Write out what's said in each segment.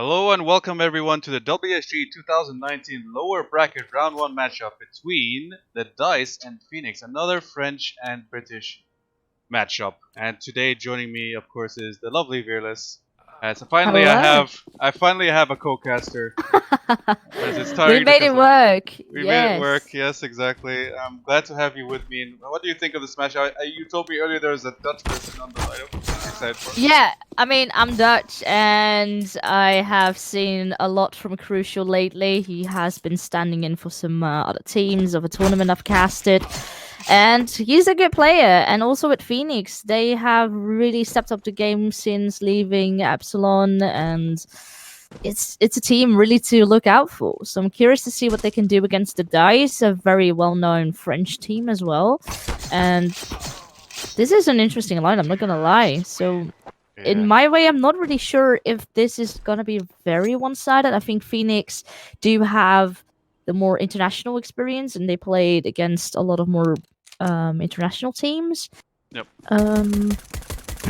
Hello and welcome everyone to the WSG 2019 lower bracket round 1 matchup between TheDice and Pheonix, another French and British matchup. And today joining me, of course, is the lovely Fearless. So finally Hello. I finally have a co-caster. It's We tiring made it work. we made it work. Yes. Yes, exactly. I'm glad to have you with me. And what do you think of this match? You told me earlier there was a Dutch person on the lineup. What are you excited for? Yeah, I mean, I'm Dutch and I have seen a lot from Crucial lately. He has been standing in for some other teams of a tournament I've casted. And he's a good player. And also with Pheonix, they have really stepped up the game since leaving Epsilon, and it's a team really to look out for. So I'm curious to see what they can do against the Dice, a very well-known French team as well. And this is an interesting line, I'm not gonna lie. So in my way, I'm not really sure if this is gonna be very one-sided. I think Pheonix do have the more international experience, and they played against a lot of more international teams. Yep.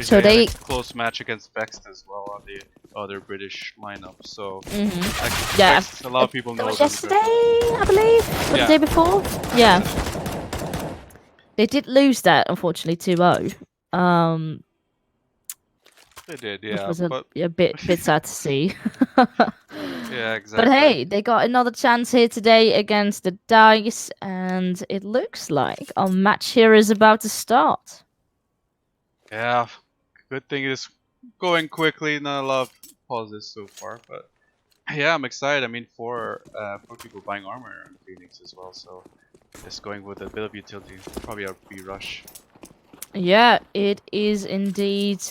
So they they had a close match against Vext as well on the other British lineup. So yeah, Vext, a lot of people that know was them. yesterday, I believe, or the day before. Yeah, they did lose that unfortunately 2-0. They did, Which yeah, was but a bit sad to see. yeah, But exactly. hey, they got another chance here today against the Dice, and it looks like our match here is about to start. Yeah, good thing it is going quickly. Not a lot of pauses so far, but yeah, I'm excited. I mean, for people buying armor on Pheonix as well, so just going with a bit of utility, probably a B rush. Yeah, it is indeed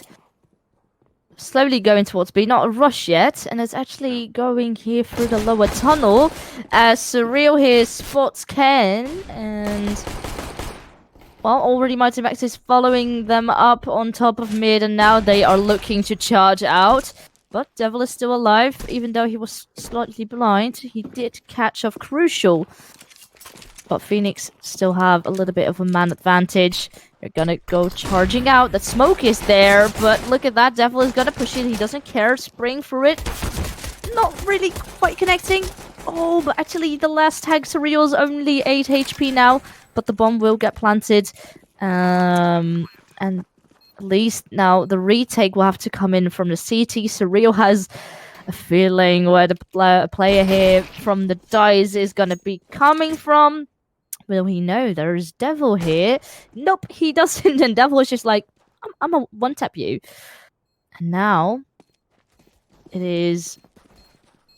slowly going towards B, not a rush yet, and it's actually going here through the lower tunnel as Surreal here spots Ken, and well, already Mighty Max is following them up on top of mid, and now they are looking to charge out. But Devil is still alive, even though he was slightly blind. He did catch off Crucial. But Pheonix still have a little bit of a man advantage. They're gonna go charging out. The smoke is there, but look at that. Devil is gonna push it. He doesn't care. Spring for it. Not really quite connecting. Oh, but actually the last tag Surreal's only 8 HP now. But the bomb will get planted. And at least now the retake will have to come in from the CT. Surreal has a feeling where the player here from the Dice is going to be coming from. Will he know there's Devil here? Nope, he doesn't. And Devil is just like, I'm a one-tap you. And now it is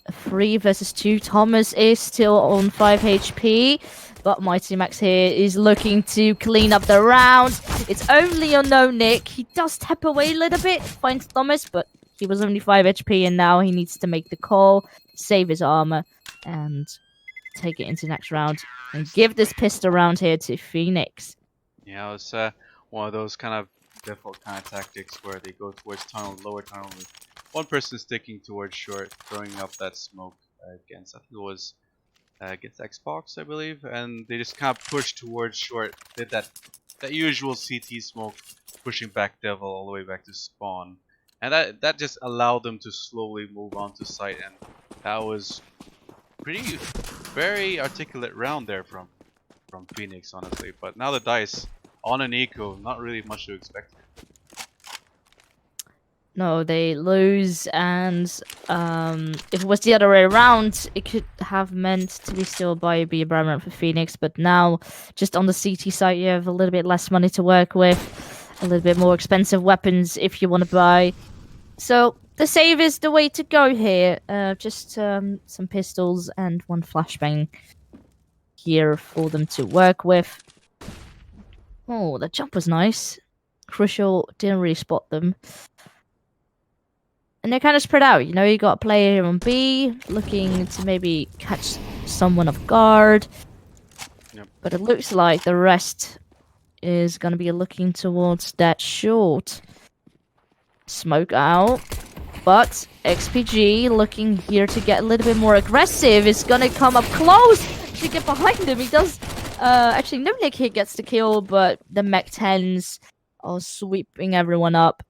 a 3 versus 2. Thomas is still on 5 HP. But Mighty Max here is looking to clean up the round. It's only a no Nick. He does tap away a little bit, finds Thomas, but he was only 5 HP, and now he needs to make the call, save his armor, and take it into next round, and give this pistol round here to Pheonix. Yeah, it's one of those kind of default kind of tactics where they go towards tunnel, lower tunnel, with one person sticking towards short, throwing up that smoke against, I think it was against Xbox, I believe, and they just kind of push towards short, did that usual CT smoke, pushing back Devil all the way back to spawn, and that just allowed them to slowly move on to site, and that was very articulate round there from Pheonix, honestly. But now the Dice on an eco, not really much to expect. No, they lose, and if it was the other way around, it could have meant to be still by be a brown round for Pheonix, but now, just on the CT side, you have a little bit less money to work with, a little bit more expensive weapons if you want to buy. So, the save is the way to go here. Just some pistols and 1 flashbang here for them to work with. Oh, the jump was nice. Crucial didn't really spot them. And they're kind of spread out, you know, you got a player here on B, looking to maybe catch someone off guard. Yep. But it looks like the rest is going to be looking towards that short. Smoke out. But XPG looking here to get a little bit more aggressive, is going to come up close to get behind him. He does, actually, no Nick here gets the kill, but the Mech 10s are sweeping everyone up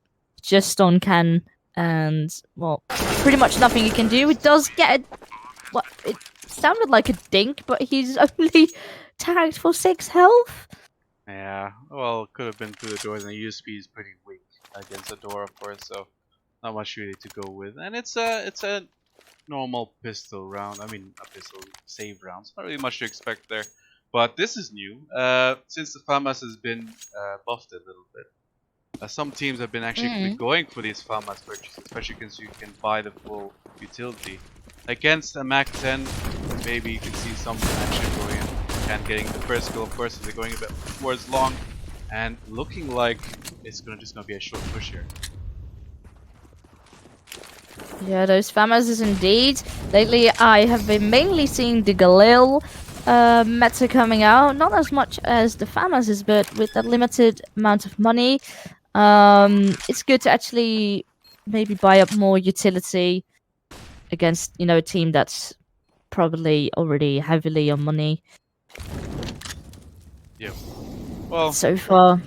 just on Can and well, pretty much nothing he can do. He does get what it sounded like a dink, but he's only tagged for 6 health. Yeah, well, could have been through the doors, and the USP is pretty weak against the door, of course, so not much really to go with. And it's a normal pistol round. I mean, a pistol save round. So not really much to expect there. But this is new. Since the FAMAS has been buffed a little bit. Some teams have been actually going for these FAMAS purchases, especially because you can buy the full utility. Against a Mac 10, maybe you can see some action going in. And getting the first kill, of course, as they're going a bit towards long. And looking like it's just gonna be a short push here. Yeah, those FAMAS indeed. Lately, I have been mainly seeing the Galil meta coming out. Not as much as the FAMAS, but with that limited amount of money, it's good to actually maybe buy up more utility against, you know, a team that's probably already heavily on money. Yep. Well, so far,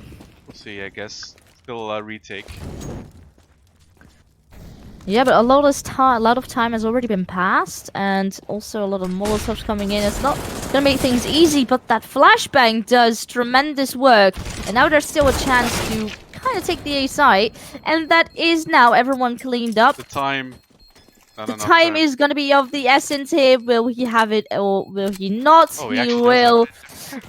we'll see, I guess. Still a retake. yeah, but a lot of time has already been passed, and also a lot of Molotovs coming in. It's not gonna make things easy, but that flashbang does tremendous work, and now there's still a chance to kind of take the A site, and that is now everyone cleaned up. The time. The time is gonna be of the essence here. Will he have it or will he not? Oh, he will,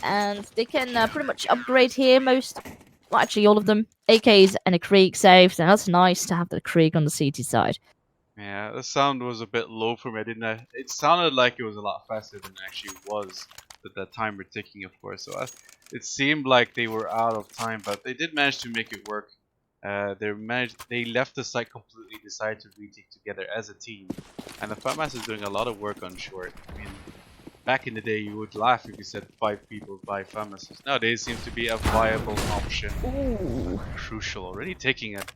and they can pretty much upgrade here. Well, actually, all of them. AKs and a Krieg saved, and that's nice to have the Krieg on the CT side. Yeah, the sound was a bit low for me. It sounded like it was a lot faster than it actually was. With the timer ticking, of course. So it seemed like they were out of time, but they did manage to make it work. They left the site completely, decided to retake together as a team, and the FAMAS is doing a lot of work on short. I mean, back in the day, you would laugh if you said 5 people buy FAMAS. Nowadays, seems to be a viable option. Ooh. Crucial. Already taking it.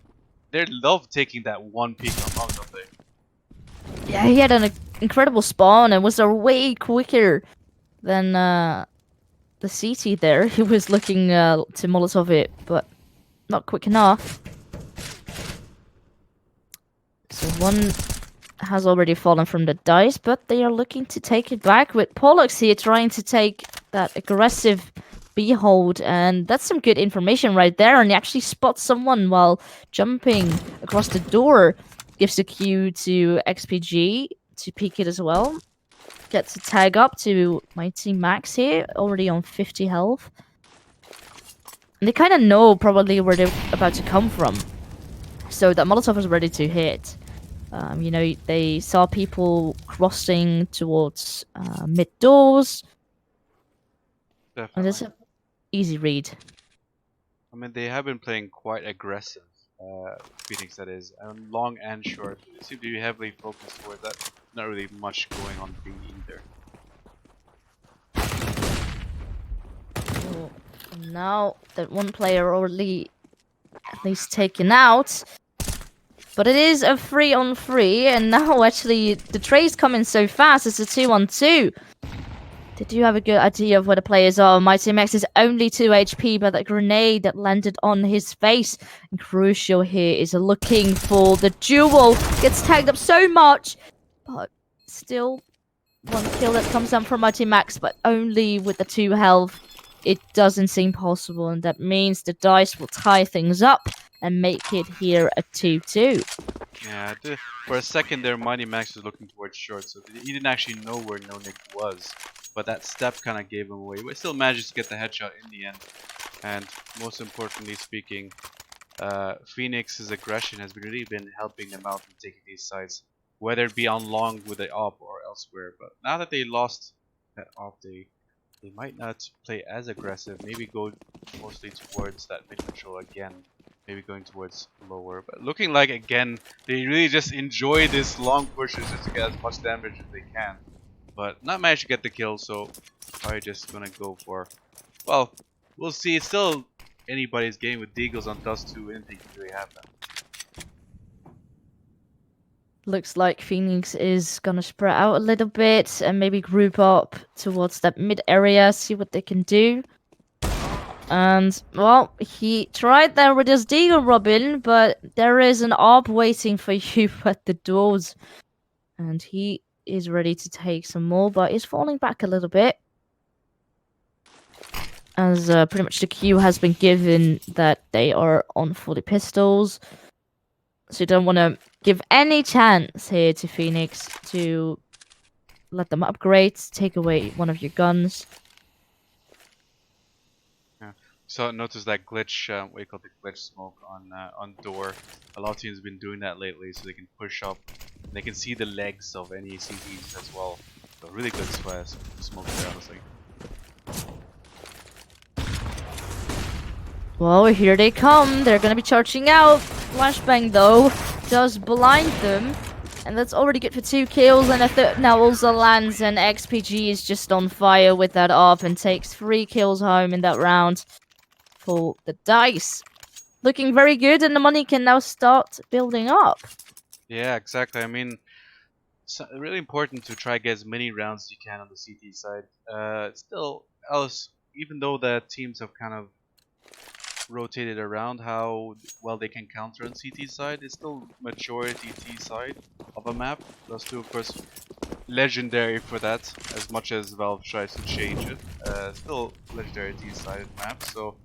They love taking that one peak on long, don't they? Yeah, he had an incredible spawn and was way quicker than the CT there. He was looking to Molotov it, but not quick enough. So one has already fallen from the dice, but they are looking to take it back with Pollux here trying to take that aggressive B hold, and that's some good information right there, and he actually spots someone while jumping across the door. Gives the cue to XPG to peek it as well. Gets a tag up to Mighty Max here, already on 50 health. And they kind of know probably where they're about to come from. So that Molotov is ready to hit. You know, they saw people crossing towards mid doors. Definitely. And it's an easy read. I mean, they have been playing quite aggressive. Pheonix, that is, and long and short. They seem to be heavily focused towards that. Not really much going on B either. Oh, now that one player already at least taken out. But it is a 3-on-3, and now actually the trades come in so fast. It's a 2-on-2. They do have a good idea of where the players are. Mighty Max is only 2 HP, but that grenade that landed on his face. And Crucial here is looking for the duel. Gets tagged up so much, but still one kill that comes down from Mighty Max, but only with the 2 health. It doesn't seem possible, and that means the dice will tie things up and make it here a 2-2. Yeah, for a second there, Mighty Max was looking towards short, so he didn't actually know where No Nick was. But that step kind of gave him away. But still managed to get the headshot in the end. And most importantly speaking, Pheonix's aggression has really been helping them out in taking these sides. Whether it be on long with the op or elsewhere. But now that they lost that op, they might not play as aggressive. Maybe go mostly towards that mid control again. Maybe going towards lower. But looking like, again, they really just enjoy this long pushes just to get as much damage as they can. But not managed to get the kill, so probably just gonna go for... Well, we'll see. It's still anybody's game with Deagles on Dust 2. Anything can really happen. Looks like Pheonix is gonna spread out a little bit and maybe group up towards that mid area, see what they can do. And, well, he tried there with his Deagle Robin, but there is an ARP waiting for you at the doors. And he is ready to take some more, but is falling back a little bit. As pretty much the cue has been given that they are on 40 pistols. So you don't want to give any chance here to Pheonix to let them upgrade, take away one of your guns. Yeah. So notice that glitch, what you call the glitch smoke on door. A lot of teams have been doing that lately, so they can push up. They can see the legs of any CTs as well. So really good smoke there, honestly. Well, here they come. They're gonna be charging out. Flashbang, though, does blind them. And that's already good for 2 kills. And a third now also lands. And XPG is just on fire with that ARP and takes 3 kills home in that round for the DICE. Looking very good, and the money can now start building up. Yeah, exactly. I mean, it's really important to try get as many rounds as you can on the CT side. Still, else, even though the teams have kind of rotated around how well they can counter on CT side, it's still majority T side of a map. Those two, of course, legendary for that, as much as Valve tries to change it. Still legendary T side map, so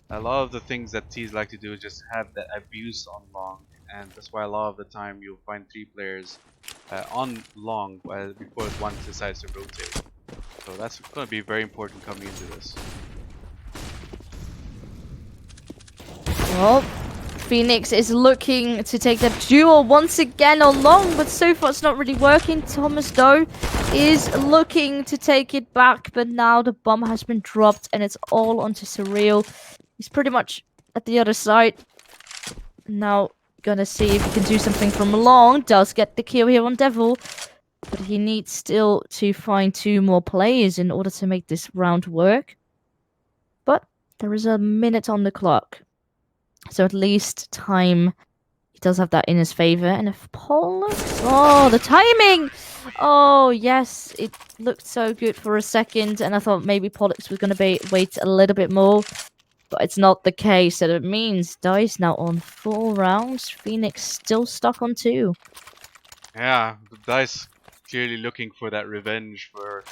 a lot of the things that T's like to do is just have that abuse on long, and that's why a lot of the time you'll find 3 players on long before one decides to rotate. So that's going to be very important coming into this. Well, Pheonix is looking to take that duel once again on long, but so far it's not really working. Thomas, though, is looking to take it back, but now the bomb has been dropped and it's all onto Surreal. He's pretty much at the other side. Now, gonna see if he can do something from long. Does get the kill here on Devil, but he needs still to find 2 more players in order to make this round work. But there is a minute on the clock. So at least time, he does have that in his favor. And if Pollux... Oh, the timing! Oh, yes. It looked so good for a second. And I thought maybe Pollux was going to wait a little bit more. But it's not the case. So it means DICE now on 4 rounds. Pheonix still stuck on 2. Yeah, the DICE clearly looking for that revenge for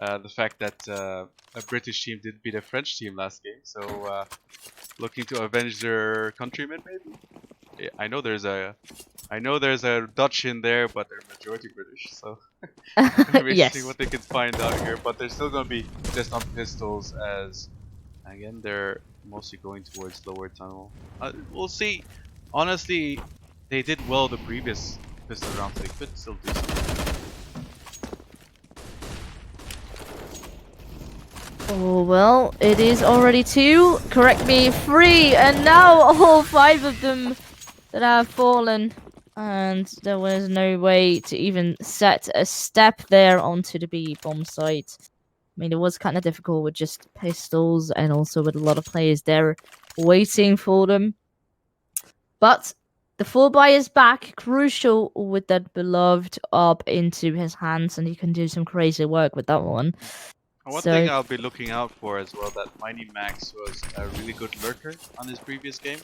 the fact that a British team did beat a French team last game. So looking to avenge their countrymen, maybe. Yeah, I know there's a Dutch in there, but they're majority British, so maybe Yes. see what they can find out here. But they're still gonna be just on pistols, as again they're mostly going towards lower tunnel. We'll see. Honestly, they did well the previous pistol round, so they could still do something. Oh, well, it is already 2. Correct me, 3. And now all 5 of them that have fallen. And there was no way to even set a step there onto the B bomb site. I mean, it was kind of difficult with just pistols and also with a lot of players there waiting for them. But the full buy is back, crucial with that beloved up into his hands, and he can do some crazy work with that one. One thing I'll be looking out for as well, that Mighty Max was a really good lurker on his previous game.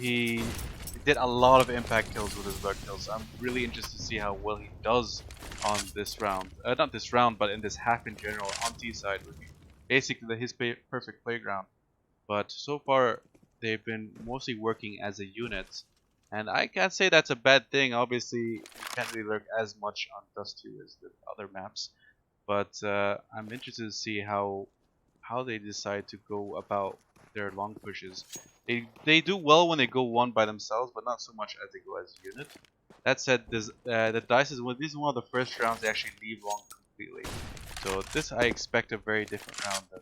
He did a lot of impact kills with his lurk kills. I'm really interested to see how well he does on this round. Not this round, but in this half in general on T side would be basically his perfect playground. But so far, they've been mostly working as a unit. And I can't say that's a bad thing. Obviously, you can't really lurk as much on Dust 2 as the other maps. But I'm interested to see how they decide to go about their long pushes. They do well when they go one by themselves, but not so much as they go as a unit. That said, the DICE this is one of the first rounds they actually leave long completely. So this I expect a very different round than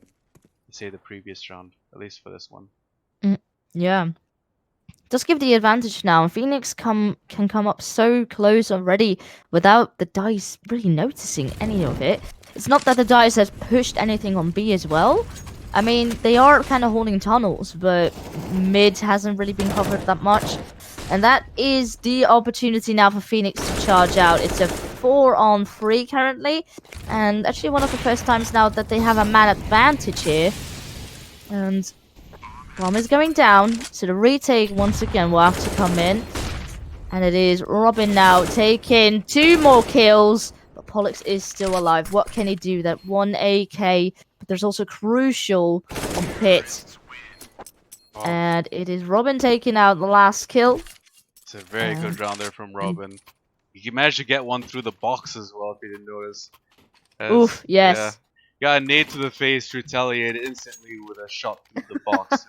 say the previous round, at least for this one. Yeah. Does give the advantage now. Pheonix can come up so close already without the DICE really noticing any of it. It's not that the DICE has pushed anything on B as well. I mean, they are kind of holding tunnels, but mid hasn't really been covered that much. And that is the opportunity now for Pheonix to charge out. It's a 4-on-3 currently. And actually one of the first times now that they have a man advantage here. And bomb is going down, so the retake once again will have to come in. And it is Robin now taking 2 more kills. But Pollux is still alive. What can he do? That 1 AK. But there's also Crucial on Pit. Oh, And it is Robin taking out the last kill. it's a very good round there from Robin. He managed to get one through the box as well, if you didn't notice. Oof, yes. Yeah, got a nade to the face, retaliated instantly with a shot through the box.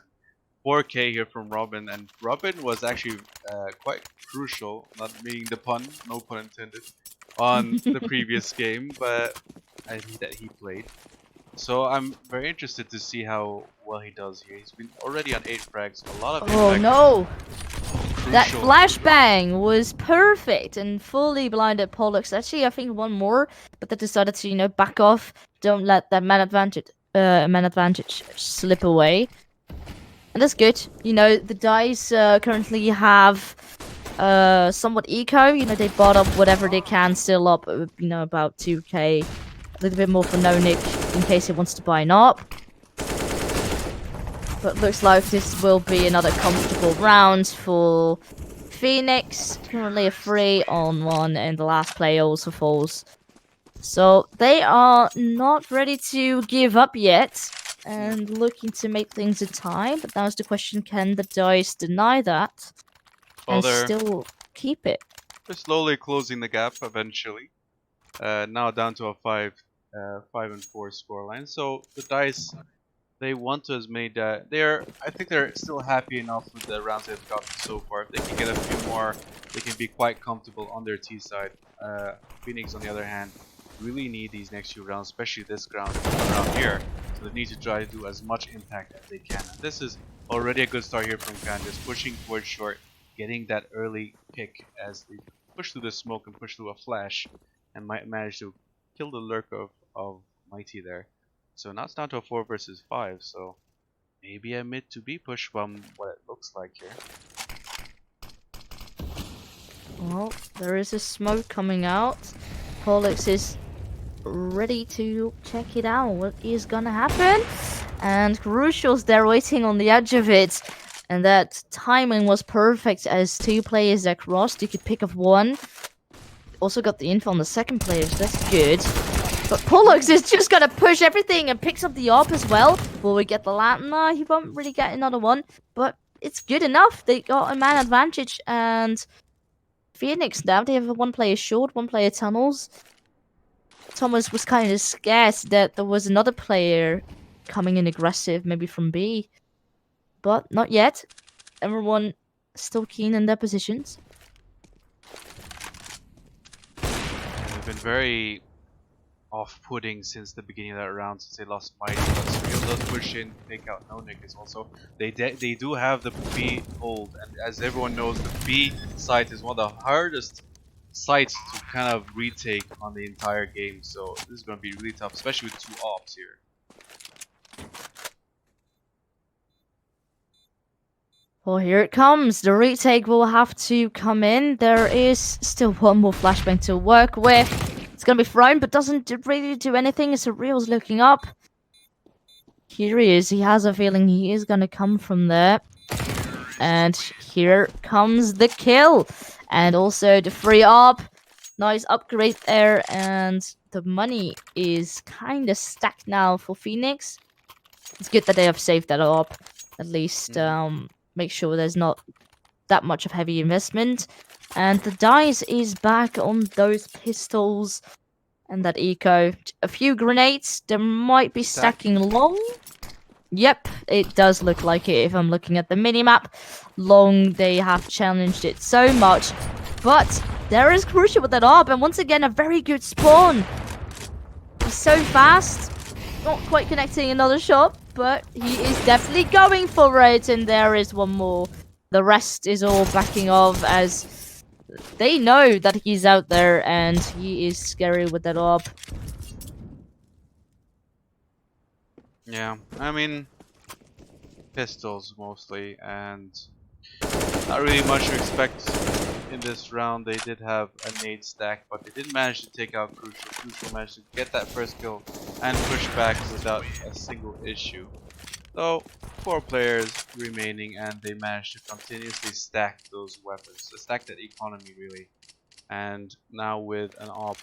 4K here from Robin, and Robin was actually quite crucial, not meaning the pun, no pun intended, on the previous game, but I think that he played. So I'm very interested to see how well he does here. He's been already on 8 frags, a lot of Oh impact. no! That Crucial. flashbang was perfect and fully blinded Pollux. Actually, I think one more, but they decided to, back off. Don't let that man advantage slip away. And that's good. The DICE currently have somewhat eco. They bought up whatever they can, still up, about 2k. A little bit more for No Nick in case he wants to buy an op. But looks like this will be another comfortable round for Pheonix. Currently a 3-on-1, and the last player also falls. So they are not ready to give up yet, and looking to make things a tie. But now's the question: can the DICE deny that and still keep it? They're slowly closing the gap eventually. Now down to a 5-4 scoreline. So the DICE, they want to have made that. I think they're still happy enough with the rounds they've gotten so far. If they can get a few more, they can be quite comfortable on their T side. Pheonix, on the other hand, really need these next few rounds, especially this round here. So they need to try to do as much impact as they can. And this is already a good start here from Candace, pushing towards short, getting that early pick as they push through the smoke and push through a flash, and might manage to kill the lurk of Mighty there. So now it's down to a 4 versus 5, so maybe a mid to B push from what it looks like here. Well, there is a smoke coming out. Pollux is ready to check it out. What is gonna happen? And Crucial's there waiting on the edge of it. And that timing was perfect as 2 players that crossed. You could pick up one. Also got the info on the second player, so that's good. But Pollux is just gonna push everything and picks up the AWP as well. Will we get the lantern? No, he won't really get another one. But it's good enough. They got a man advantage, and Pheonix now, they have a 1 player short, 1 player tunnels. Thomas was kind of scared that there was another player coming in aggressive, maybe from B. But not yet. Everyone still keen in their positions. They've been very off-putting since the beginning of that round, since they lost Mighty, but Surreal does push in, take out No Nick as also. They do have the B hold, and as everyone knows, the B site is one of the hardest sites to kind of retake on the entire game, so this is going to be really tough, especially with 2 ops here. Well, here it comes. The retake will have to come in. There is still 1 more flashbang to work with. It's going to be thrown, but doesn't really do anything as Surreal's looking up. Here he is. He has a feeling he is going to come from there. And here comes the kill. And also the free up. Nice upgrade there. And the money is kind of stacked now for Pheonix. It's good that they have saved that up. At least make sure there's not that much of heavy investment. And the DICE is back on those pistols and that eco. A few grenades. There might be stacking long. Yep, it does look like it if I'm looking at the minimap. Long, they have challenged it so much. But there is Crucial with that AWP, and once again, a very good spawn. He's so fast. Not quite connecting another shot, but he is definitely going for it. And there is one more. The rest is all backing off as they know that he's out there and he is scary with that AWP. Yeah, I mean, pistols mostly, and not really much to expect in this round. They did have a nade stack, but they did manage to take out Crucial. Crucial managed to get that first kill and push back without a single issue. So 4 players remaining, and they managed to continuously stack those weapons, to stack that economy really. And now with an op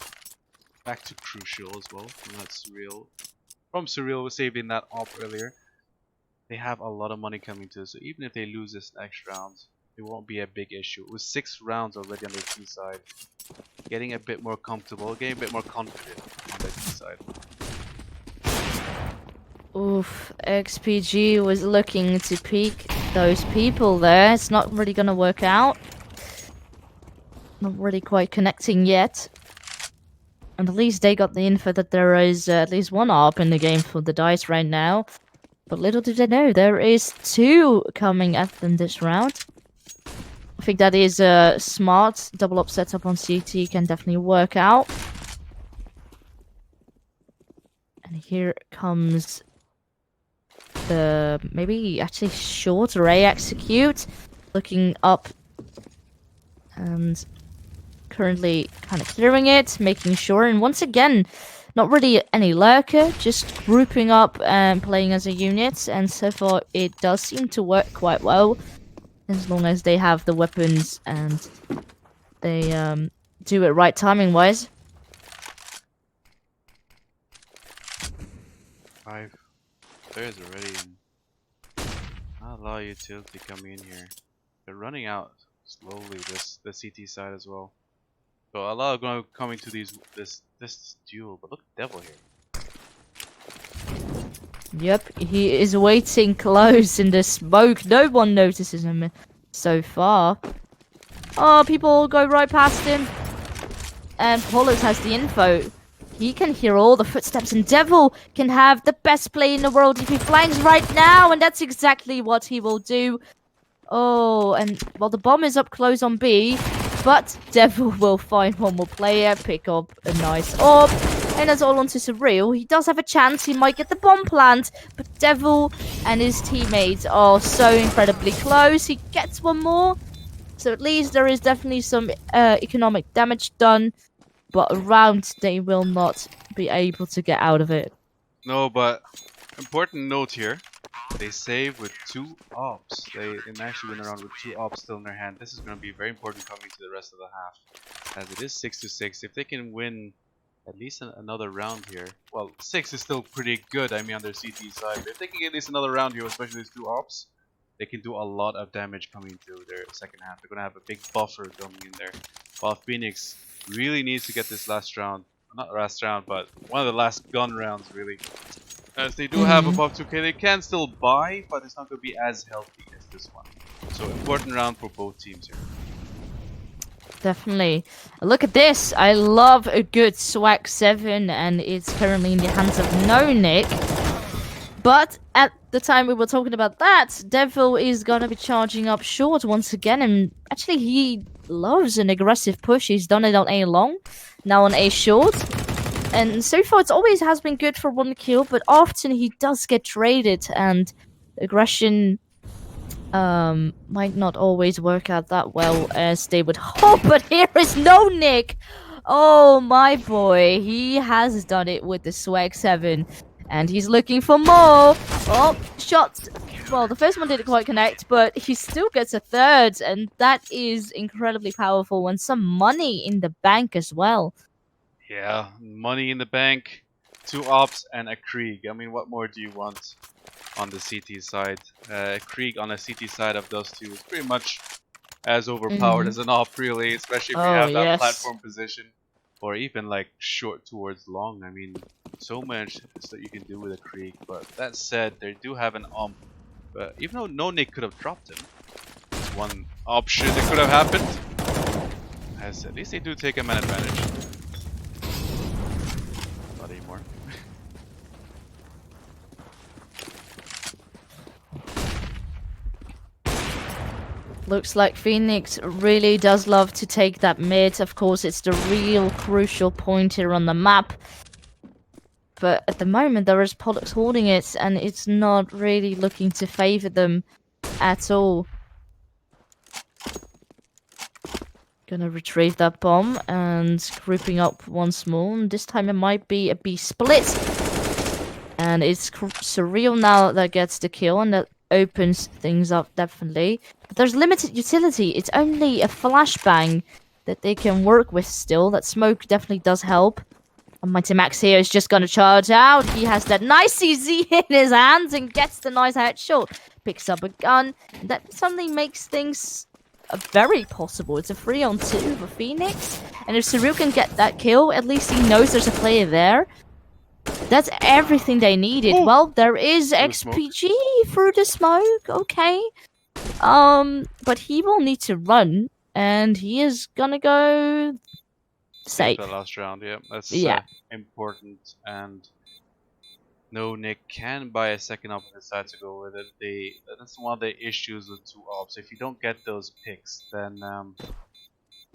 back to Crucial as well from that Surreal. From Surreal was saving that op earlier. They have a lot of money coming to, so even if they lose this next round, it won't be a big issue. It was 6 rounds already on the T side. Getting a bit more comfortable, getting a bit more confident on the T side. Oof, XPG was looking to peek those people there. It's not really gonna work out. Not really quite connecting yet. And at least they got the info that there is at least one ARP in the game for the DICE right now. But little do they know, there is 2 coming at them this round. I think that is a smart double up setup on CT, can definitely work out. And here comes the maybe actually short array execute, looking up and currently kind of clearing it, making sure, and once again, not really any lurker, just grouping up and playing as a unit, and so far it does seem to work quite well, as long as they have the weapons and they do it right timing wise. 5 players already, and not a lot of utility coming in here. They're running out slowly, the CT side as well. So a lot of coming to this duel, but look at Devil here. Yep, he is waiting close in the smoke. No one notices him so far. Oh, people go right past him. And Pollux has the info. He can hear all the footsteps, and Devil can have the best play in the world if he flanks right now, and that's exactly what he will do. Oh, and well, the bomb is up close on B, but Devil will find one more player, pick up a nice orb, and that's all onto Surreal. He does have a chance, he might get the bomb plant, but Devil and his teammates are so incredibly close. He gets one more, so at least there is definitely some economic damage done, but around they will not be able to get out of it. No, but important note here. They save with 2 ops. They managed to win around with 2 ops still in their hand. This is going to be very important coming to the rest of the half, as it is 6-6. If they can win at least another round here, well, 6 is still pretty good, I mean, on their CT side. But if they can get at least another round here, especially these 2 ops, they can do a lot of damage coming to their second half. They're going to have a big buffer coming in there. While Pheonix really needs to get this last round, not last round, but one of the last gun rounds, really. As they do have above 2k, they can still buy, but it's not going to be as healthy as this one. So important round for both teams here. Definitely. Look at this. I love a good swag 7, and it's currently in the hands of No Nick. But at the time we were talking about that, Devil is going to be charging up short once again, and actually he loves an aggressive push. He's done it on A long, now on A short. And so far it always has been good for 1 kill, but often he does get traded, and aggression might not always work out that well as they would hope. But here is No Nick. Oh my boy, he has done it with the swag 7, and he's looking for more. Oh, shot. Well, the first one didn't quite connect, but he still gets a third, and that is incredibly powerful, and some money in the bank as well. Yeah, money in the bank, 2 ops and a Krieg. I mean, what more do you want on the CT side? Krieg on the CT side of those 2 is pretty much as overpowered as an op, really, especially if you have that platform position, or even like short towards long. I mean, so much that you can do with a Krieg. But that said, they do have an omp. But even though No Nick could have dropped him, it's one option that could have happened. As at least they do take him an advantage. Not anymore. Looks like Pheonix really does love to take that mid. Of course, it's the real crucial point here on the map. But at the moment, there is Pollux holding it, and it's not really looking to favor them at all. Gonna retrieve that bomb and grouping up once more. And this time it might be a B split. And it's Surreal now that gets the kill, and that opens things up definitely. But there's limited utility. It's only a flashbang that they can work with still. That smoke definitely does help. And Mighty Max here is just gonna charge out. He has that nice CZ in his hands and gets the nice headshot. Picks up a gun. And that suddenly makes things very possible. It's a 3-on-2 for Pheonix. And if Surreal can get that kill, at least he knows there's a player there. That's everything they needed. Ooh. Well, there is Through XPG through the smoke. Okay. But he will need to run. And he is gonna go safe. The last round, yeah, that's important. And no, Nick can buy a second op if he decides to go with it. That's one of the issues with 2 ops. If you don't get those picks, then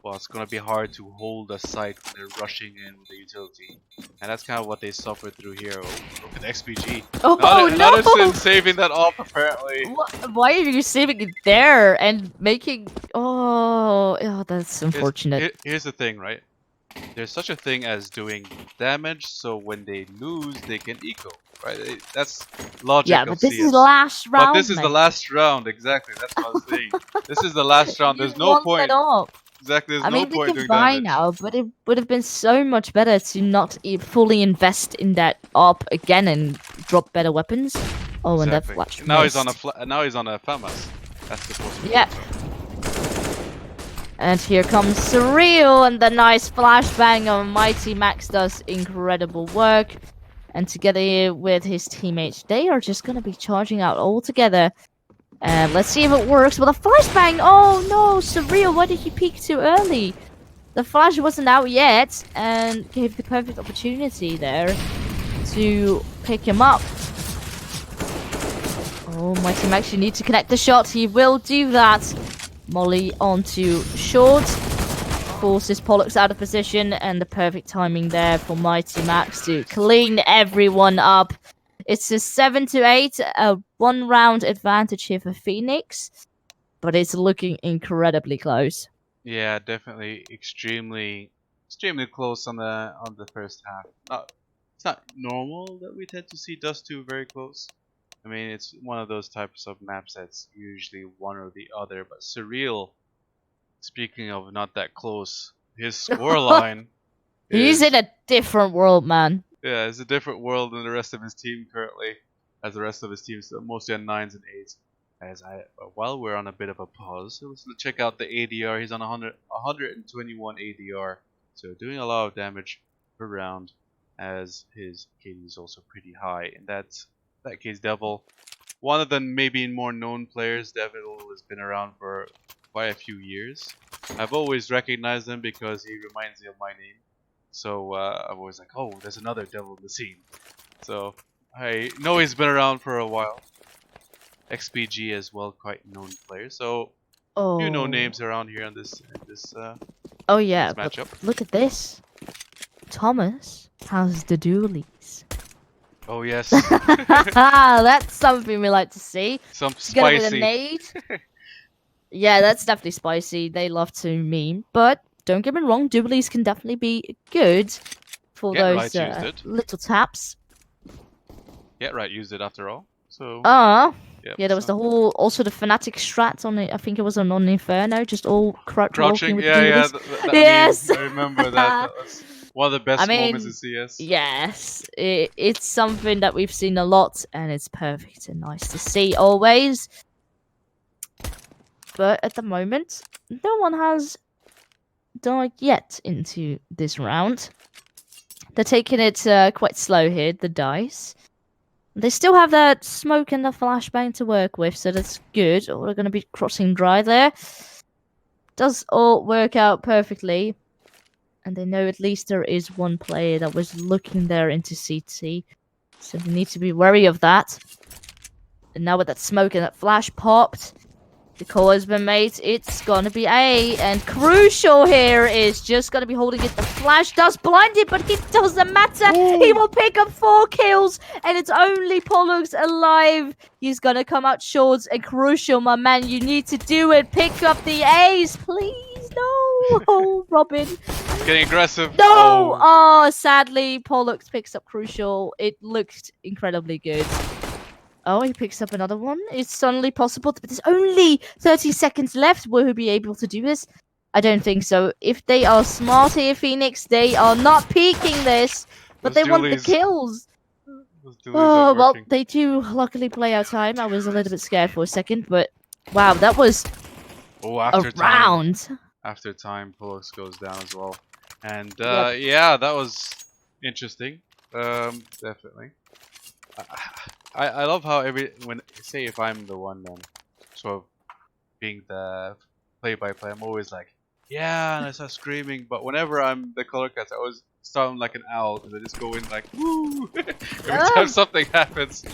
well, it's gonna be hard to hold a site when they're rushing in with the utility, and that's kind of what they suffered through here. Oh, look at the XPG. Oh, Another no! Sin saving that off apparently. Why are you saving it there and making? Oh, that's unfortunate. Here's the thing, right? There's such a thing as doing damage, so when they lose, they can eco, right? That's logic. Yeah, but this is the last round. But this is the last round, exactly. That's what I was saying. This is the last round. There's no point. Exactly, there's no point doing buy damage. now, but it would have been so much better to not fully invest in that op again and drop better weapons. Oh, and that flash. Now he's on a FAMAS. That's supposed to be. Yeah. And here comes Surreal, and the nice flashbang on Mighty Max does incredible work. And together here with his teammates, they are just going to be charging out all together. And let's see if it works. Well, the flashbang! Oh no, Surreal, why did he peek too early? The flash wasn't out yet, and gave the perfect opportunity there to pick him up. Oh, Mighty Max, you need to connect the shot. He will do that. Molly onto short. Forces Pollux out of position, and the perfect timing there for Mighty Max to clean everyone up. It's a 7-8, a 1-round advantage here for Pheonix, but it's looking incredibly close. Yeah, definitely extremely close on the first half. It's not normal that we tend to see Dust 2 very close. I mean, it's one of those types of maps that's usually one or the other. But Surreal, speaking of not that close, his scoreline He's in a different world, man. Yeah, it's a different world than the rest of his team currently, as the rest of his team's mostly on 9s and 8s. While we're on a bit of a pause, let's check out the ADR. He's on 121 ADR, so doing a lot of damage per round, as his KD is also pretty high. And that case, Devil, one of the maybe more known players. Devil has been around for quite a few years. I've always recognized him because he reminds me of my name. So I'm always like, oh, there's another Devil in the scene. So I know he's been around for a while. XPG as well, quite known player. So you know names around here in this oh yeah, this matchup. Look at this. Thomas has the dualies. Oh yes. That's something we like to see. Some spicy. With a nade. Yeah, that's definitely spicy. They love to meme, but don't get me wrong, dualies can definitely be good for those little taps. Yeah, right. Used it after all. So. Yep, yeah, there was the whole, also the Fnatic strat on it. I think it was on Inferno, just all crouching with yes, I remember that. That was one of the best moments in CS. Yes, it's something that we've seen a lot, and it's perfect and nice to see always. But at the moment, no one has died yet into this round. They're taking it quite slow here, TheDice. They still have that smoke and the flashbang to work with, so that's good. Oh, we're going to be crossing dry there. Does all work out perfectly. And they know at least there is one player that was looking there into CT. So they need to be wary of that. And now with that smoke and that flash popped, the call has been made. It's going to be A. And Crucial here is just going to be holding it. The flash does blind it, but it doesn't matter. Ooh. He will pick up 4 kills. And it's only Pollux alive. He's going to come out short. And Crucial, my man, you need to do it. Pick up the A's, please. No! Oh, Robin. Getting aggressive. No! Oh, Oh, sadly, Pollux picks up Crucial. It looked incredibly good. Oh, he picks up another one. It's suddenly possible, but there's only 30 seconds left. Will he be able to do this? I don't think so. If they are smart here, Pheonix, they are not peeking this, but those they want the dualies. kills. Those dualies Oh, aren't well, working. they do luckily play out time. I was a little bit scared for a second, but wow, that was Oh, a round. after time, Pollux goes down as well. And Yep. yeah, that was interesting. Definitely. I love how say if I'm the one then sort of being the play-by-play, I'm always like, yeah, and I start screaming. But whenever I'm the color cats, I always sound like an owl because I just go in like, woo! Every time something happens,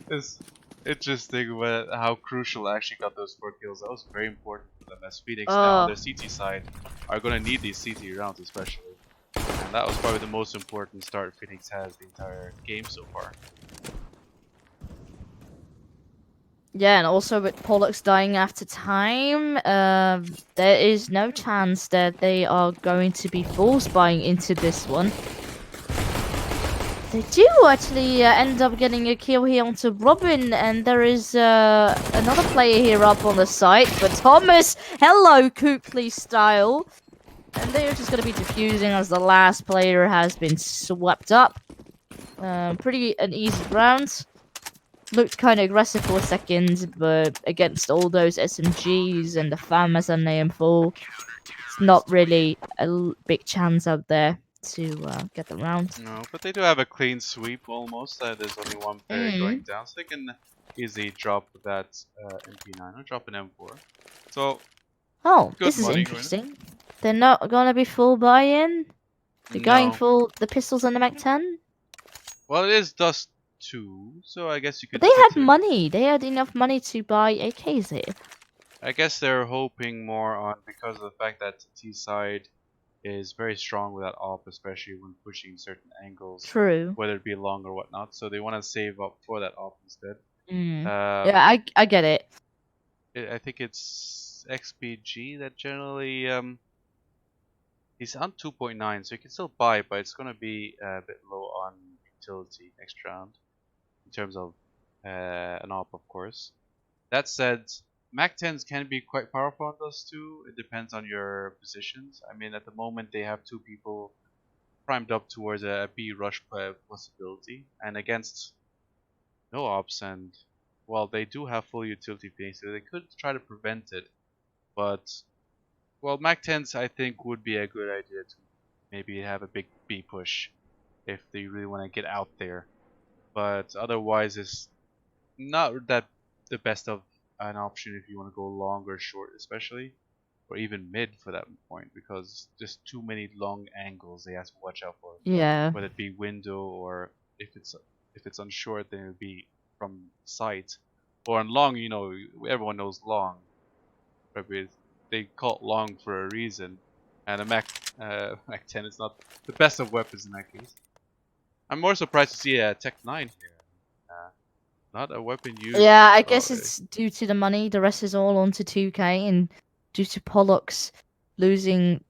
it's interesting how crucial I actually got those 4 kills. That was very important for them as Pheonix now on their CT side are going to need these CT rounds especially. And that was probably the most important start Pheonix has the entire game so far. Yeah, and also with Pollux dying after time, there is no chance that they are going to be force buying into this one. They do actually end up getting a kill here onto Robin, and there is another player here up on the site, but Thomas, hello, Koopley style. And they're just going to be defusing as the last player has been swept up. Pretty an easy round. Looked kind of aggressive for a second, but against all those SMGs and the FAMAs and AM4, it's not really a big chance out there to get them round. No, but they do have a clean sweep almost. There's only one player going down, so they can easily drop that MP9 or drop an M4. So, Oh, good this is money, interesting. They're not gonna be full buy-in. They're going for the pistols and the Mac-10. Well, it is Dust 2, so I guess you could. But they had money. They had enough money to buy AKs here. I guess they're hoping more on because of the fact that T side is very strong with that op, especially when pushing certain angles. True. Whether it be long or whatnot. So they want to save up for that op instead. Yeah, I get it. I think it's XPG that generally he's on 2.9, so you can still buy, but it's gonna be a bit low on utility next round in terms of an op, of course. That said, Mac 10s can be quite powerful on those two. It depends on your positions. I mean, at the moment they have 2 people primed up towards a B rush possibility, and against no ops, and well, they do have full utility phase, so they could try to prevent it. But well, Mac 10s I think would be a good idea to maybe have a big B push if they really want to get out there. But otherwise, it's not that the best of an option if you want to go long or short, especially, or even mid for that point, because just too many long angles they have to watch out for. Yeah. Whether it be window or if it's on short, then it would be from sight, or on long. You know, everyone knows long. Probably they call it long for a reason, and a Mac 10 is not the best of weapons in that case. I'm more surprised to see a Tech 9 here. Not a weapon used. Yeah, I guess it's due to the money. The rest is all onto 2K, and due to Pollux losing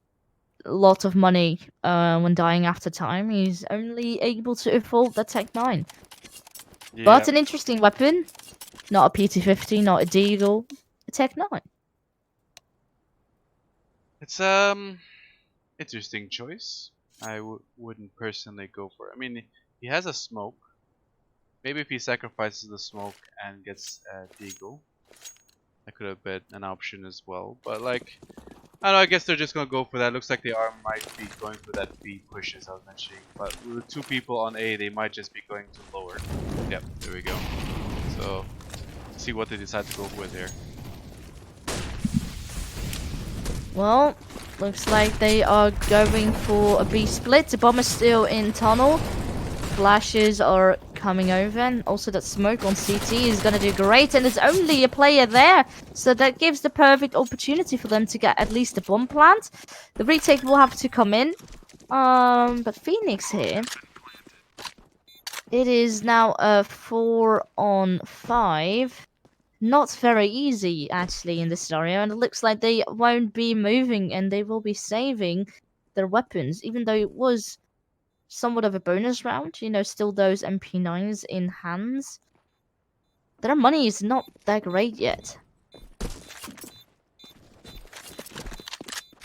a lot of money when dying after time, he's only able to afford the Tech 9. Yeah. But an interesting weapon. Not a PT-50, not a Deagle. A Tech 9. It's interesting choice. I wouldn't personally go for it. I mean, he has a smoke. Maybe if he sacrifices the smoke and gets Deagle, that could have been an option as well. But like, I don't know, I guess they're just gonna go for that. Looks like they might be going for that B push as I was mentioning. But with 2 people on A, they might just be going to lower. Yep, there we go. So, see what they decide to go with here. Well, looks like they are going for a B split. The bomb is still in tunnel. Flashes are coming over, and also that smoke on CT is going to do great, and there's only a player there, so that gives the perfect opportunity for them to get at least a bomb plant. The retake will have to come in, but Pheonix here, it is now a 4-on-5. not very easy actually in this scenario, and it looks like they won't be moving and they will be saving their weapons, even though it was somewhat of a bonus round. You know, still those MP9s in hands. Their money is not that great yet.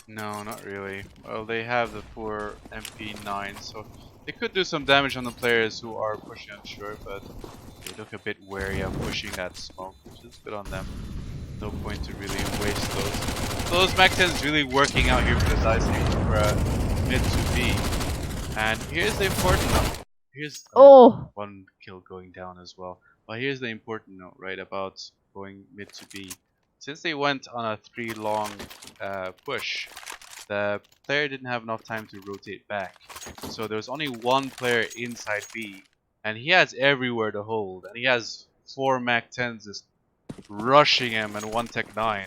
No, not really. Well, they have the 4 MP9, so they could do some damage on the players who are pushing on short, but they look a bit wary of pushing that smoke, which is good on them. No point to really waste those. So those Mac 10s really working out here for the DICE for a mid to B. And here's the important note. Here's one kill going down as well. But here's the important note, right, about going mid to B. Since they went on a 3-long push, the player didn't have enough time to rotate back. So there's only one player inside B, and he has everywhere to hold. And he has 4 Mac 10s just rushing him and 1 Tech 9.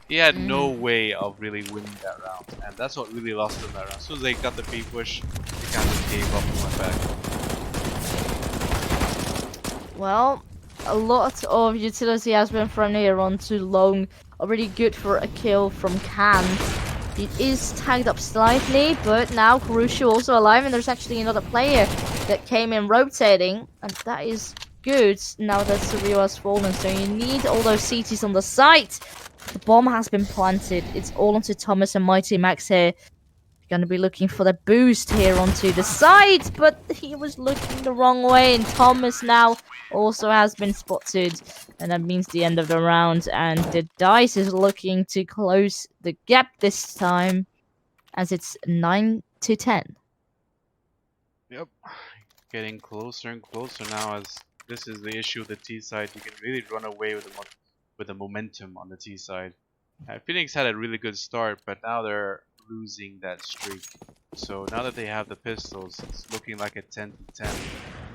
He had no way of really winning that round, and that's what really lost them that round. As soon as they got the B push, they kind of gave up and went back. Well, a lot of utility has been thrown here onto Long. Already good for a kill from Can. It is tagged up slightly, but now Crucial also alive, and there's actually another player that came in rotating, and that is good now that Surreal has fallen. So you need all those CTs on the site. The bomb has been planted. It's all onto Thomas and Mighty Max here. Gonna be looking for the boost here onto the side, but he was looking the wrong way, and Thomas now also has been spotted, and that means the end of the round. And the DICE is looking to close the gap this time, as it's 9-10. Yep, getting closer and closer now, as this is the issue with the T side. You can really run away with the momentum on the T side. Pheonix had a really good start, but now they're losing that streak. So now that they have the pistols, it's looking like a 10-10.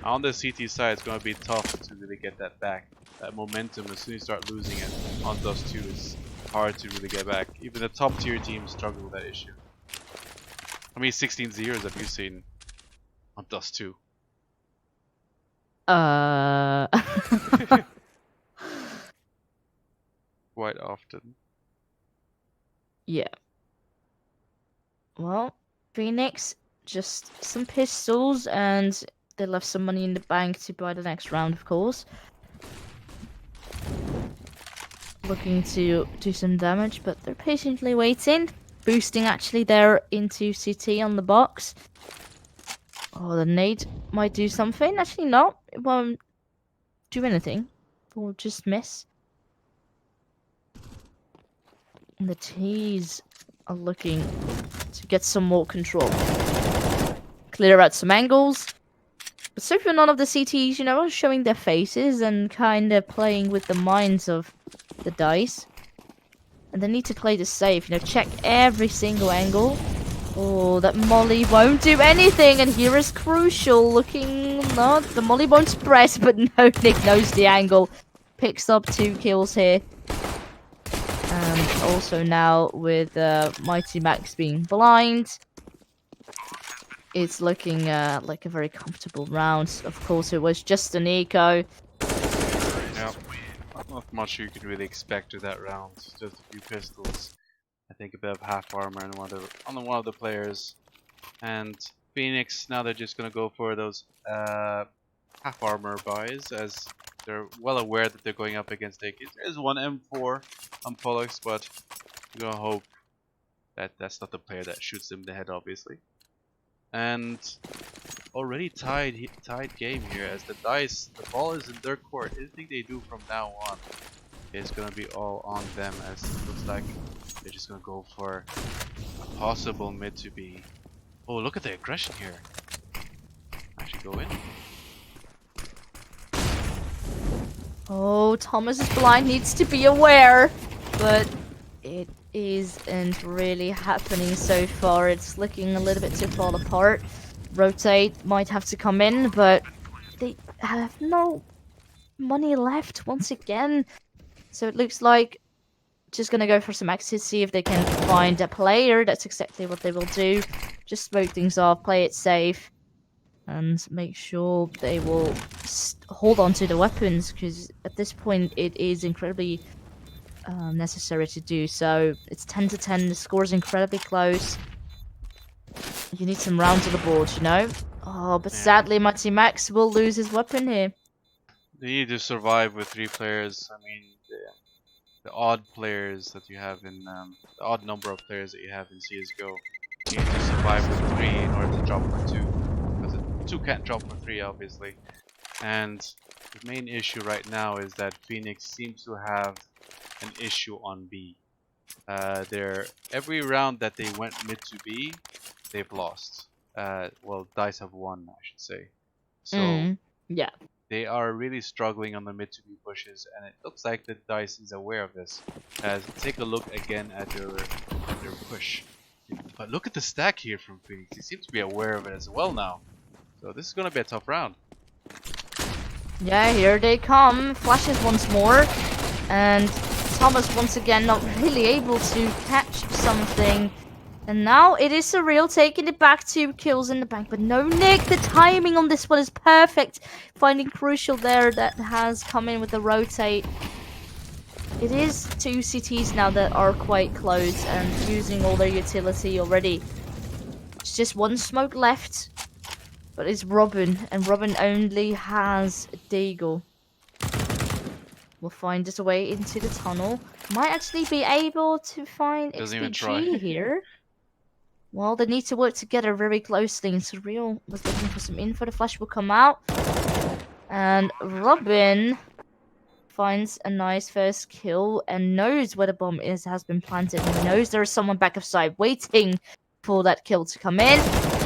On the CT side, it's going to be tough to really get that back. That momentum, as soon as you start losing it on Dust 2, is hard to really get back. Even the top tier teams struggle with that issue. How many 16-0s have you seen on Dust 2? Quite often. Yeah. Well, Pheonix, just some pistols, and they left some money in the bank to buy the next round, of course. Looking to do some damage, but they're patiently waiting. Boosting actually there into CT on the box. Oh, the nade might do something. Actually, not. It won't do anything. It will just miss. And the T's are looking to get some more control. Clear out some angles. But so far, none of the CTs, you know, are showing their faces and kind of playing with the minds of the DICE. And they need to play this safe, you know, check every single angle. Oh, that molly won't do anything, and here is Crucial looking... No, the molly won't spread, but no, Nick knows the angle. Picks up 2 kills here. And also now with Mighty Max being blind, it's looking like a very comfortable round. Of course, it was just an eco. Yeah, not much you can really expect to that round. Just a few pistols. I think a bit of half armor on one of the players. And Pheonix, now they're just gonna go for those half armor buys, as they're well aware that they're going up against AKs. There's one M4 on Pollux, but we're gonna hope that that's not the player that shoots them in the head, obviously. And already tied game here, as the DICE, the ball is in their court. Anything they do from now on is gonna be all on them, as it looks like they're just gonna go for a possible mid to be. Oh, look at the aggression here. Actually go in. Oh, Thomas is blind, needs to be aware. But it isn't really happening so far. It's looking a little bit too fall apart. Rotate might have to come in, but they have no money left once again. So it looks like just gonna go for some exits, see if they can find a player. That's exactly what they will do. Just smoke things off, play it safe. and make sure they will hold on to the weapons, because at this point it is incredibly necessary to do so. It's 10 to 10. The score is incredibly close. You need some rounds on the board, you know? Oh, but Yeah. sadly, Mighty Max will lose his weapon here. They need to survive with 3 players. I mean, the odd players that you have in the odd number of players that you have in CS:GO, you need to survive with 3 in order to drop for 2, because 2 can't drop for 3, obviously. And the main issue right now is that Pheonix seems to have an issue on B. Every round that they went mid to B, they've lost. Well, DICE have won, I should say. So Yeah. they are really struggling on the mid to B pushes, and it looks like the DICE is aware of this. Take a look again at their push. But look at the stack here from Pheonix. They seem to be aware of it as well now. So this is gonna be a tough round. Yeah, here they come. Flashes once more. And Thomas once again not really able to catch something. And now it is Surreal taking it back, 2 kills in the bank. But no Nick, the timing on this one is perfect. Finding Crucial there that has come in with the rotate. It is 2 CTs now that are quite close and using all their utility already. It's just 1 smoke left. But it's Robin, and Robin only has Deagle. Will find his way into the tunnel. Might actually be able to find Doesn't even XPG try. here. Well, they need to work together very closely, and Surreal was looking for some info. The flash will come out. And Robin finds a nice first kill and knows where the bomb has been planted. He knows there is someone back of side waiting for that kill to come in.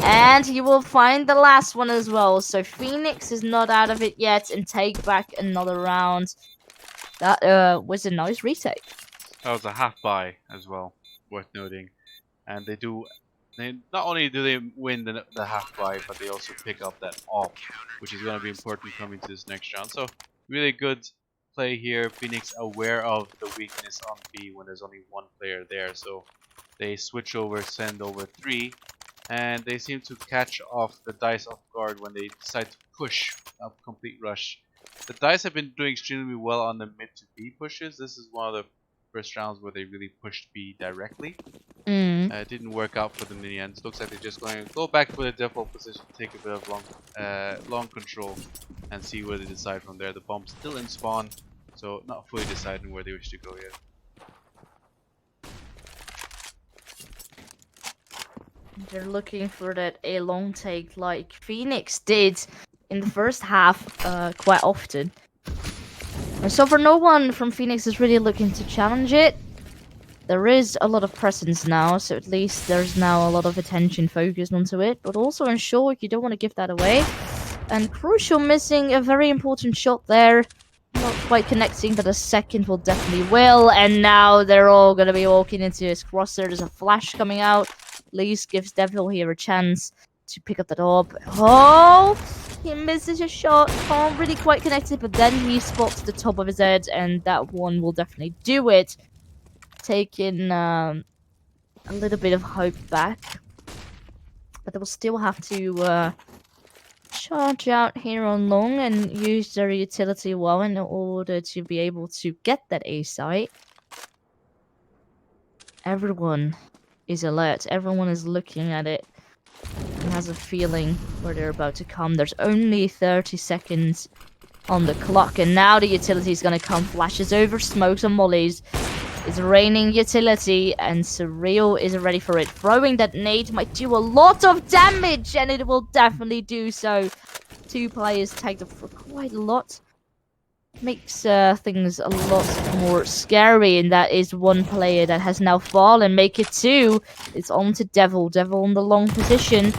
And he will find the last one as well. So Pheonix is not out of it yet and take back another round. That was a nice retake. That was a half buy as well, worth noting. And they not only do they win the half buy, but they also pick up that op, which is going to be important coming to this next round. So really good play here. Pheonix aware of the weakness on B when there's only 1 player there, so they switch over, send over 3, and they seem to catch off the DICE off guard when they decide to push a complete rush. The DICE have been doing extremely well on the mid to B pushes. This is one of the first rounds where they really pushed B directly. It didn't work out for them in the end. Looks like they're just going to go back for the default position, take a bit of long control, and see where they decide from there. The bomb's still in spawn, so not fully deciding where they wish to go yet. They're looking for that A long take like Pheonix did in the first half quite often. And so far no one from Pheonix is really looking to challenge it. There is a lot of presence now, so at least there's now a lot of attention focused onto it. But also ensure you don't want to give that away. And Crucial missing a very important shot there. Not quite connecting, but a second will definitely will. And now they're all going to be walking into his crosshair. There's a flash coming out. At least gives Devil here a chance to pick up that orb. Oh! He misses a shot. Can't really quite connect it, but then he spots the top of his head, and that one will definitely do it. Taking a little bit of hope back. But they will still have to charge out here on long and use their utility well in order to be able to get that A site. Everyone is alert. Everyone is looking at it and has a feeling where they're about to come. There's only 30 seconds on the clock, and now the utility is going to come. Flashes over, smokes and mollies. It's raining utility, and Surreal is ready for it. Throwing that nade might do a lot of damage, and it will definitely do so. 2 players tagged up for quite a lot. Makes things a lot more scary, and that is 1 player that has now fallen. Make it 2. It's on to Devil. Devil in the long position.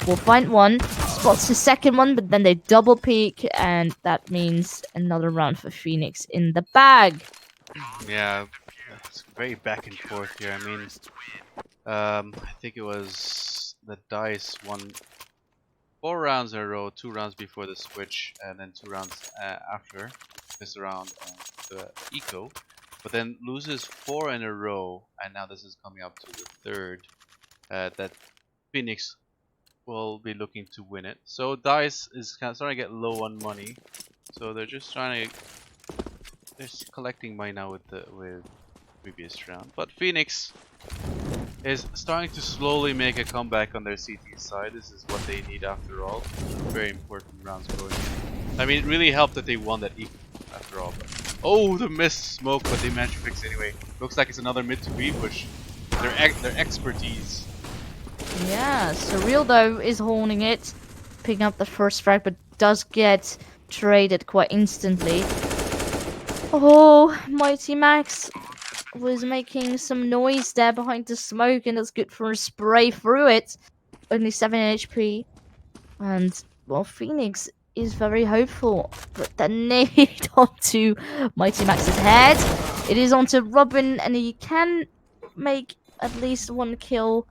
We'll find 1. Spots the second one, but then they double peek, and that means another round for Pheonix in the bag. Yeah, it's very back and forth here. I mean, I think it was the DICE won 4 rounds in a row, 2 rounds before the switch, and then 2 rounds after this round on the eco, but then loses 4 in a row, and now this is coming up to the 3rd that Pheonix will be looking to win it. So Dice is kind of starting to get low on money, so they're just trying to they're collecting money now with previous round. But Pheonix is starting to slowly make a comeback on their CT side. This is what they need after all. Very important rounds going in. I mean, it really helped that they won that equal after all. But, oh, the missed smoke, but they managed to fix it anyway. Looks like it's another mid to B push. Their expertise. Yeah, Surreal though is holding it, picking up the first frag, but does get traded quite instantly. Oh, Mighty Max was making some noise there behind the smoke, and that's good for a spray through it. Only 7 HP. And, well, Pheonix is very hopeful. But the nade onto Mighty Max's head. It is onto Robin, and he can make at least one kill,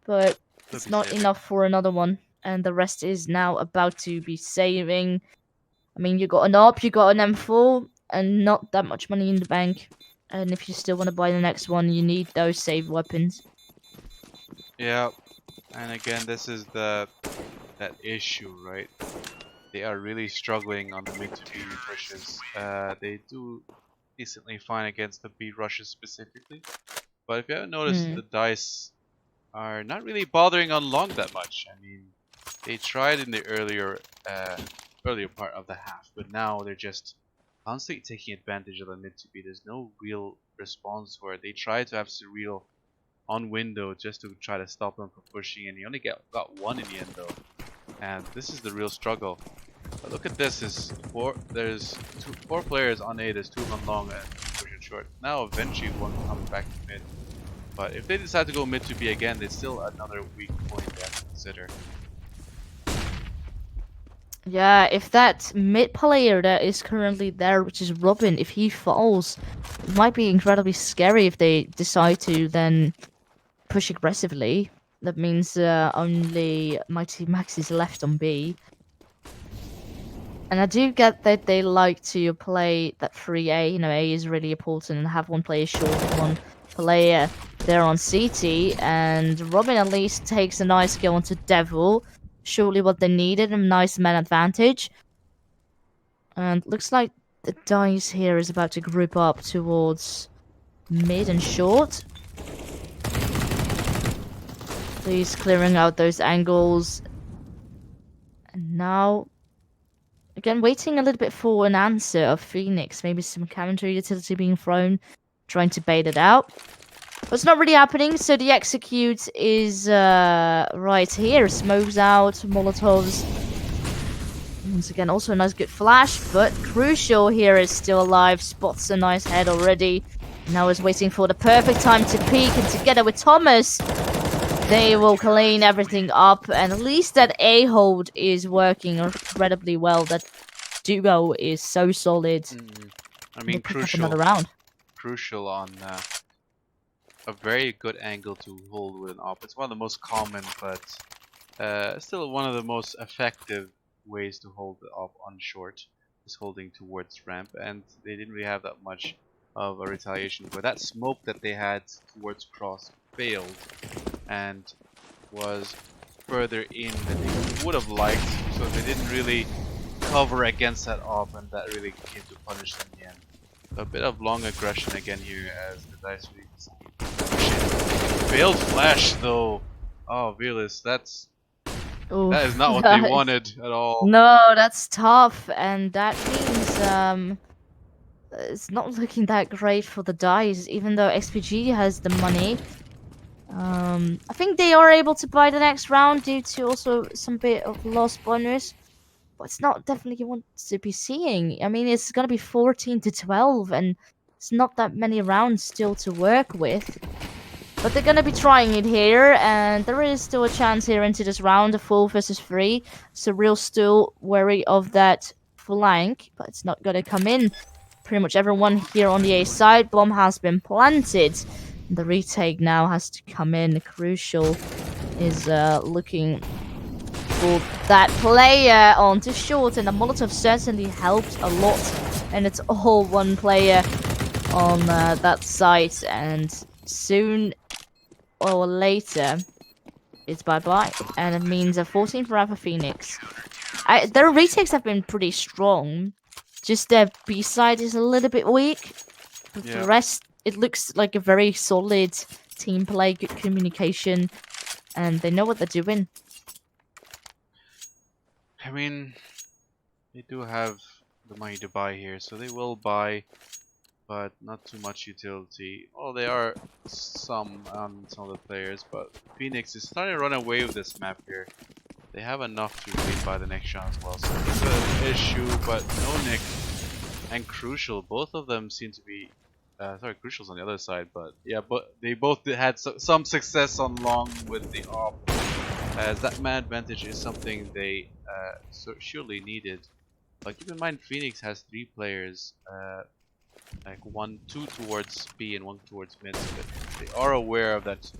but it's not enough for another one. And the rest is now about to be saving. I mean, you got an AWP, you got an M4, and not that much money in the bank. And if you still want to buy the next one, you need those save weapons. Yeah, and again, this is that issue, right? They are really struggling on the mid to B pushes. They do decently fine against the B rushes specifically, but if you haven't noticed, the Dice are not really bothering on long that much. I mean, they tried in the earlier part of the half, but now they're just constantly taking advantage of the mid to B. There's no real response for it. They try to have Surreal on window just to try to stop them from pushing, and he only got one in the end though. And this is the real struggle. But look at this: there's four players on A. There's 2 on long and pushing short. Now eventually one comes back to mid. But if they decide to go mid to B again, there's still another weak point they have to consider. Yeah, if that mid player that is currently there, which is Robin, if he falls, it might be incredibly scary if they decide to then push aggressively. That means only Mighty Max is left on B. And I do get that they like to play that 3A. You know, A is really important, and have one player short, one player there on CT. And Robin at least takes a nice kill onto Devil. Surely what they needed, a nice man advantage. And looks like the Dice here is about to group up towards mid and short. He's clearing out those angles. And now, again, waiting a little bit for an answer of Pheonix. Maybe some counter utility being thrown, trying to bait it out. But it's not really happening, so the execute is right here. Smokes out, Molotovs. Once again, also a nice good flash, but Crucial here is still alive. Spots a nice head already. Now is waiting for the perfect time to peek, and together with Thomas, they will clean everything up. And at least that A hold is working incredibly well. That duo is so solid. I mean, Crucial. Another round. Crucial on a very good angle to hold with an AWP. It's one of the most common, but still one of the most effective ways to hold the AWP on short is holding towards ramp, and they didn't really have that much of a retaliation. But that smoke that they had towards cross failed and was further in than they would have liked, so they didn't really cover against that AWP, and that really came to punish them in the end. So a bit of long aggression again here as the Dice failed flash though. Oh, Velas, that is not what they wanted at all. No, that's tough, and that means it's not looking that great for the Dice, even though XPG has the money. I think they are able to buy the next round due to also some bit of lost bonus, but it's not definitely what to be seeing. I mean, it's gonna be 14 to 12, and it's not that many rounds still to work with. But they're gonna be trying it here, and there is still a chance here into this round, a 4 versus 3. Surreal still wary of that flank, but it's not gonna come in. Pretty much everyone here on the A side. Bomb has been planted. The retake now has to come in. Crucial is looking for that player onto short, and the Molotov certainly helped a lot. And it's all one player on that site, and soon or later it's bye-bye. And it means a 14 for Alpha Phoenix. Their retakes have been pretty strong. Just their B-side is a little bit weak. But Yeah. the rest, it looks like a very solid team play, good communication. And they know what they're doing. I mean, they do have the money to buy here, so they will buy, but not too much utility. Well, they are some on some of the players, but Pheonix is starting to run away with this map here. They have enough to really buy the next round as well, so it's an issue, but no Nick and Crucial, both of them seem to be sorry, Crucial's on the other side, but yeah, but they both had some success on long with the op, as that man advantage is something they surely needed. But keep in mind, Pheonix has 3 players, like 2 towards B and 1 towards mid, so that they are aware of that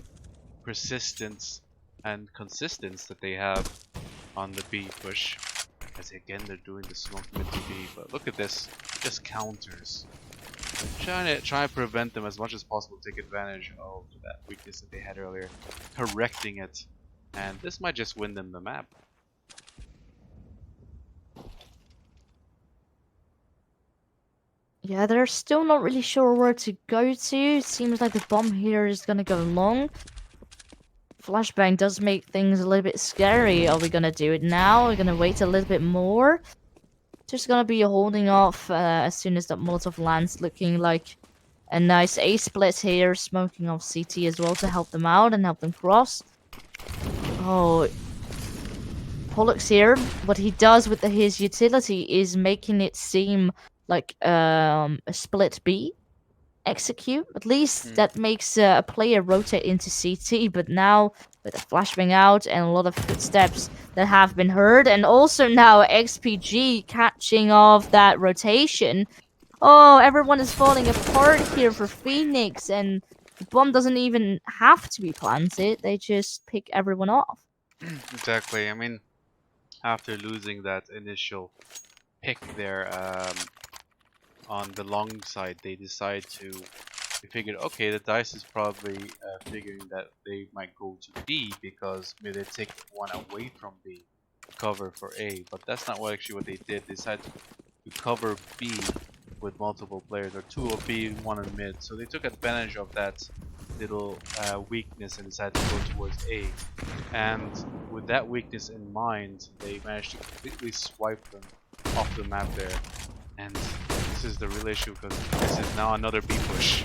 persistence and consistency that they have on the B push. As again, they're doing the smoke mid to B, but look at this, just counters. They're trying to prevent them as much as possible, take advantage of that weakness that they had earlier, correcting it, and this might just win them the map. Yeah, they're still not really sure where to go to. Seems like the bomb here is gonna go long. Flashbang does make things a little bit scary. Are we gonna do it now? Are we gonna wait a little bit more? Just gonna be holding off as soon as that Molotov lands, looking like a nice A split here, smoking off CT as well to help them out and help them cross. Oh, Pollux here, what he does with his utility is making it seem like a split B execute. At least that makes a player rotate into CT, but now with the flashbang out and a lot of footsteps that have been heard, and also now XPG catching off that rotation. Oh, everyone is falling apart here for Pheonix, and the bomb doesn't even have to be planted. They just pick everyone off. Exactly. I mean, after losing that initial pick there on the long side, they figured, okay, the DICE is probably figuring that they might go to B because maybe they take one away from B, cover for A, but that's not what they did. They decided to cover B with multiple players, or 2 of B, 1 in mid, so they took advantage of that little weakness and decided to go towards A, and with that weakness in mind, they managed to completely swipe them off the map there. And this is the real issue, because this is now another B push.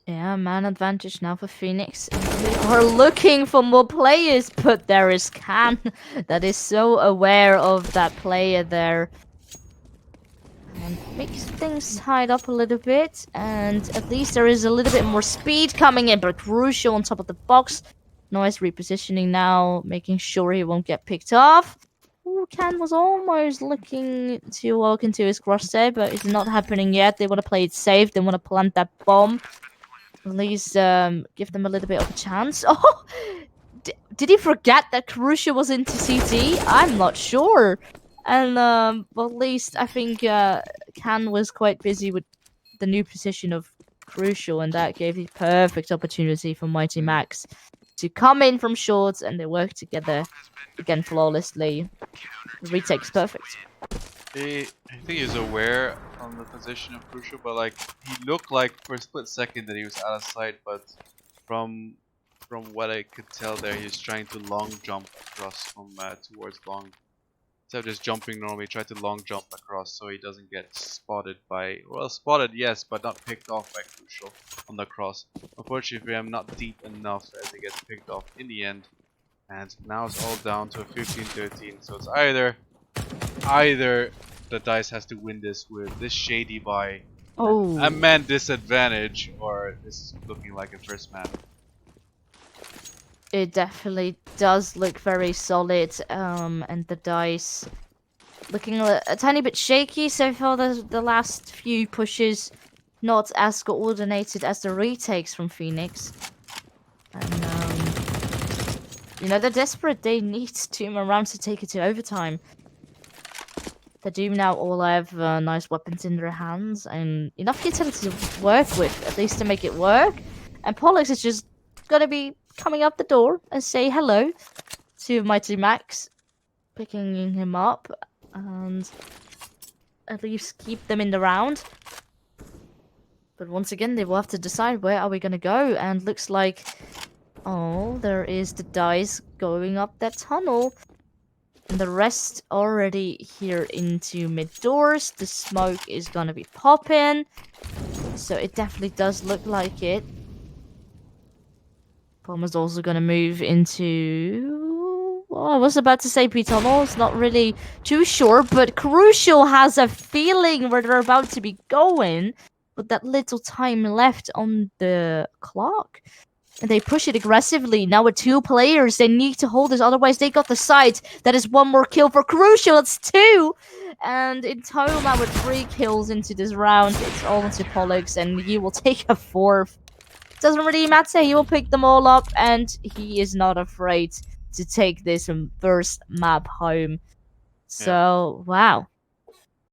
Yeah, man advantage now for Pheonix. They are looking for more players, but there is Can that is so aware of that player there. And makes things tied up a little bit, and at least there is a little bit more speed coming in, but Crucial on top of the box. Nice repositioning now, making sure he won't get picked off. Ooh, Can was almost looking to walk into his crosshair, but it's not happening yet. They want to play it safe, they want to plant that bomb. At least give them a little bit of a chance. Oh! Did he forget that Crucial was into CT? I'm not sure. And, well, at least I think Can was quite busy with the new position of Crucial, and that gave the perfect opportunity for Mighty Max to come in from short, and they work together again flawlessly. The retake's perfect. I think he's aware on the position of Crucial, but like he looked like for a split second that he was out of sight, but from what I could tell there, he's trying to long jump across from towards long. Instead of just jumping normally, try to long jump across so he doesn't get spotted by, well, spotted yes, but not picked off by Crucial on the cross. Unfortunately for him, not deep enough as he gets picked off in the end. And now it's all down to a 15-13, so it's either the DICE has to win this with this shady buy, a man disadvantage, or this is looking like a first map. It definitely does look very solid, and the DICE looking a tiny bit shaky so far. The last few pushes not as coordinated as the retakes from Pheonix. And you know, they're desperate. They need 2 more rounds to take it to overtime. They do now all have nice weapons in their hands and enough utility to work with, at least to make it work. And Pollux is just gonna be coming up the door and say hello to Mighty Max, picking him up and at least keep them in the round. But once again, they will have to decide where are we gonna go, and looks like, oh, there is TheDice going up that tunnel. And the rest already here into mid doors. The smoke is gonna be popping. So it definitely does look like it. Bomber's also gonna move into... Well, I was about to say P-tunnel. It's not really too sure, but Crucial has a feeling where they're about to be going. With that little time left on the clock. And they push it aggressively. Now with 2 players, they need to hold this. Otherwise, they got the site. That is 1 more kill for Crucial. It's 2. And in total now with 3 kills into this round, it's all into Pollux. And he will take a 4th. Doesn't really matter. He will pick them all up. And he is not afraid to take this first map home. So, wow.